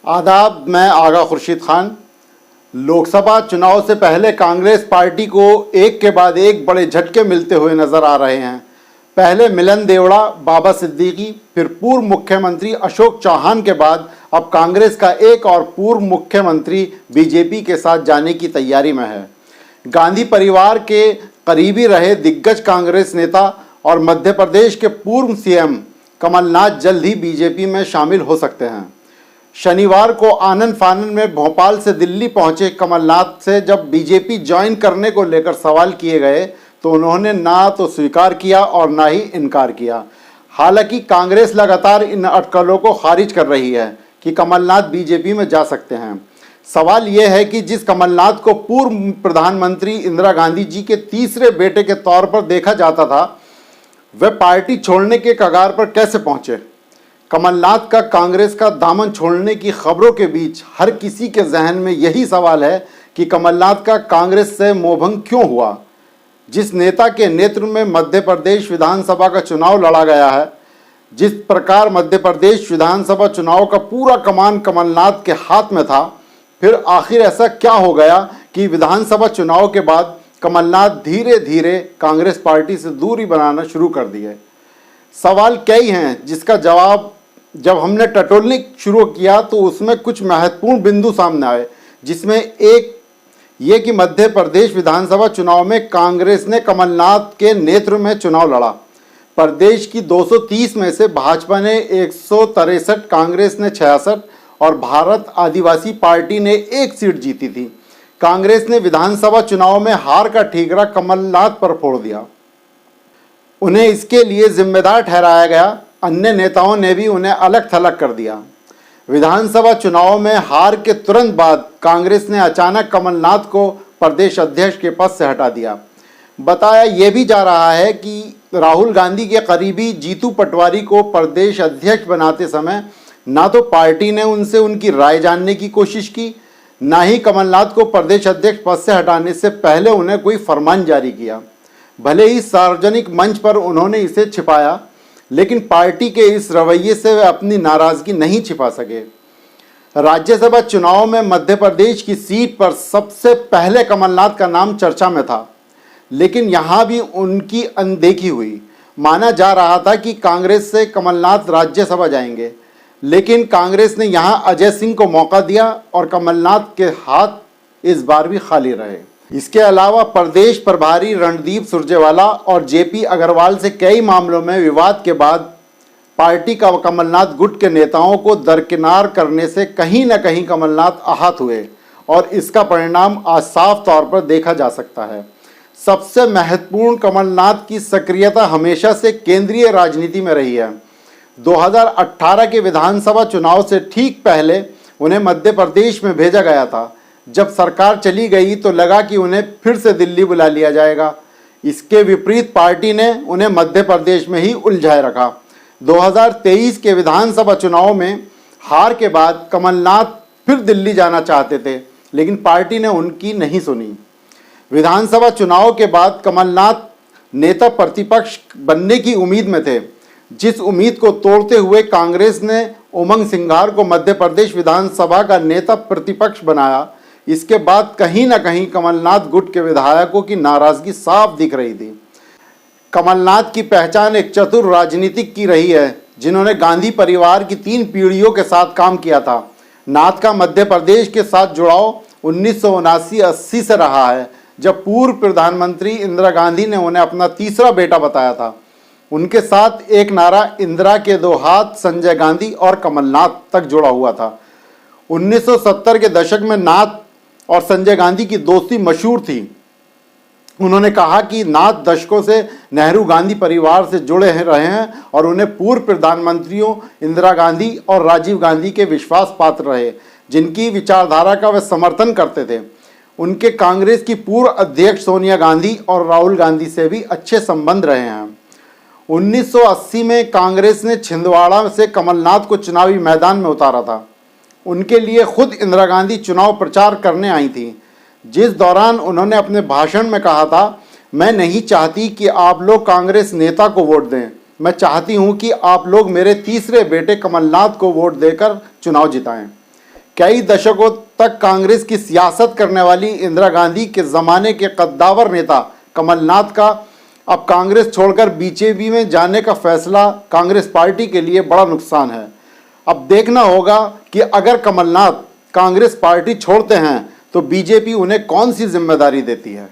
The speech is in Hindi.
आदाब, मैं आगा खुर्शीद खान। लोकसभा चुनाव से पहले कांग्रेस पार्टी को एक के बाद एक बड़े झटके मिलते हुए नजर आ रहे हैं। पहले मिलन देवड़ा, बाबा सिद्दीकी, फिर पूर्व मुख्यमंत्री अशोक चौहान के बाद अब कांग्रेस का एक और पूर्व मुख्यमंत्री बीजेपी के साथ जाने की तैयारी में है। गांधी परिवार के करीबी रहे दिग्गज कांग्रेस नेता और मध्य प्रदेश के पूर्व सीएम कमलनाथ जल्द ही बीजेपी में शामिल हो सकते हैं। शनिवार को आनन फानन में भोपाल से दिल्ली पहुंचे कमलनाथ से जब बीजेपी ज्वाइन करने को लेकर सवाल किए गए तो उन्होंने ना तो स्वीकार किया और ना ही इनकार किया। हालांकि कांग्रेस लगातार इन अटकलों को खारिज कर रही है कि कमलनाथ बीजेपी में जा सकते हैं। सवाल यह है कि जिस कमलनाथ को पूर्व प्रधानमंत्री इंदिरा गांधी जी के तीसरे बेटे के तौर पर देखा जाता था, वे पार्टी छोड़ने के कगार पर कैसे पहुंचे। कमलनाथ का कांग्रेस का दामन छोड़ने की खबरों के बीच हर किसी के जहन में यही सवाल है कि कमलनाथ का कांग्रेस से मोहभंग क्यों हुआ। जिस नेता के नेतृत्व में मध्य प्रदेश विधानसभा का चुनाव लड़ा गया है, जिस प्रकार मध्य प्रदेश विधानसभा चुनाव का पूरा कमान कमलनाथ के हाथ में था, फिर आखिर ऐसा क्या हो गया कि विधानसभा चुनाव के बाद कमलनाथ धीरे धीरे कांग्रेस पार्टी से दूरी बनाना शुरू कर दिए। सवाल कई हैं जिसका जवाब जब हमने टटोलने शुरू किया तो उसमें कुछ महत्वपूर्ण बिंदु सामने आए, जिसमें एक ये कि मध्य प्रदेश विधानसभा चुनाव में कांग्रेस ने कमलनाथ के नेतृत्व में चुनाव लड़ा। प्रदेश की 230 में से भाजपा ने 163, कांग्रेस ने 66 और भारत आदिवासी पार्टी ने 1 सीट जीती थी। कांग्रेस ने विधानसभा चुनाव में हार का ठीकरा कमलनाथ पर फोड़ दिया। उन्हें इसके लिए जिम्मेदार ठहराया गया। अन्य नेताओं ने भी उन्हें अलग थलग कर दिया। विधानसभा चुनाव में हार के तुरंत बाद कांग्रेस ने अचानक कमलनाथ को प्रदेश अध्यक्ष के पद से हटा दिया। बताया यह भी जा रहा है कि राहुल गांधी के करीबी जीतू पटवारी को प्रदेश अध्यक्ष बनाते समय ना तो पार्टी ने उनसे उनकी राय जानने की कोशिश की, ना ही कमलनाथ को प्रदेश अध्यक्ष पद से हटाने से पहले उन्हें कोई फरमान जारी किया। भले ही सार्वजनिक मंच पर उन्होंने इसे छिपाया, लेकिन पार्टी के इस रवैये से वे अपनी नाराजगी नहीं छिपा सके। राज्यसभा चुनाव में मध्य प्रदेश की सीट पर सबसे पहले कमलनाथ का नाम चर्चा में था, लेकिन यहाँ भी उनकी अनदेखी हुई। माना जा रहा था कि कांग्रेस से कमलनाथ राज्यसभा जाएंगे, लेकिन कांग्रेस ने यहाँ अजय सिंह को मौका दिया और कमलनाथ के हाथ इस बार भी खाली रहे। इसके अलावा प्रदेश प्रभारी रणदीप सुरजेवाला और जेपी अग्रवाल से कई मामलों में विवाद के बाद पार्टी का कमलनाथ गुट के नेताओं को दरकिनार करने से कहीं न कहीं कमलनाथ आहत हुए और इसका परिणाम आज साफ तौर पर देखा जा सकता है। सबसे महत्वपूर्ण, कमलनाथ की सक्रियता हमेशा से केंद्रीय राजनीति में रही है। 2018 के विधानसभा चुनाव से ठीक पहले उन्हें मध्य प्रदेश में भेजा गया था। जब सरकार चली गई तो लगा कि उन्हें फिर से दिल्ली बुला लिया जाएगा। इसके विपरीत पार्टी ने उन्हें मध्य प्रदेश में ही उलझाए रखा। 2023 के विधानसभा चुनाव में हार के बाद कमलनाथ फिर दिल्ली जाना चाहते थे, लेकिन पार्टी ने उनकी नहीं सुनी। विधानसभा चुनाव के बाद कमलनाथ नेता प्रतिपक्ष बनने की उम्मीद में थे, जिस उम्मीद को तोड़ते हुए कांग्रेस ने उमंग सिंघार को मध्य प्रदेश विधानसभा का नेता प्रतिपक्ष बनाया। इसके बाद कहीं ना कहीं कमलनाथ गुट के विधायकों की नाराजगी साफ दिख रही थी। कमलनाथ की पहचान एक चतुर राजनीतिक की रही है, जिन्होंने गांधी परिवार की 3 पीढ़ियों के साथ काम किया था। नाथ का मध्य प्रदेश के साथ जुड़ाव 1979-80 से रहा है, जब पूर्व प्रधानमंत्री इंदिरा गांधी ने उन्हें अपना तीसरा बेटा बताया था। उनके साथ एक नारा इंदिरा के 2 हाथ संजय गांधी और कमलनाथ तक जुड़ा हुआ था। 1970 के दशक में नाथ और संजय गांधी की दोस्ती मशहूर थी। उन्होंने कहा कि नाथ दशकों से नेहरू गांधी परिवार से जुड़े रहे हैं और उन्हें पूर्व प्रधानमंत्रियों इंदिरा गांधी और राजीव गांधी के विश्वास पात्र रहे, जिनकी विचारधारा का वे समर्थन करते थे। उनके कांग्रेस की पूर्व अध्यक्ष सोनिया गांधी और राहुल गांधी से भी अच्छे संबंध रहे हैं। 1980 में कांग्रेस ने छिंदवाड़ा से कमलनाथ को चुनावी मैदान में उतारा था। उनके लिए खुद इंदिरा गांधी चुनाव प्रचार करने आई थी, जिस दौरान उन्होंने अपने भाषण में कहा था, मैं नहीं चाहती कि आप लोग कांग्रेस नेता को वोट दें, मैं चाहती हूं कि आप लोग मेरे तीसरे बेटे कमलनाथ को वोट देकर चुनाव जिताएं। कई दशकों तक कांग्रेस की सियासत करने वाली इंदिरा गांधी के ज़माने के कद्दावर नेता कमलनाथ का अब कांग्रेस छोड़कर बीजेपी में जाने का फैसला कांग्रेस पार्टी के लिए बड़ा नुकसान है। अब देखना होगा कि अगर कमलनाथ कांग्रेस पार्टी छोड़ते हैं तो बीजेपी उन्हें कौन सी जिम्मेदारी देती है।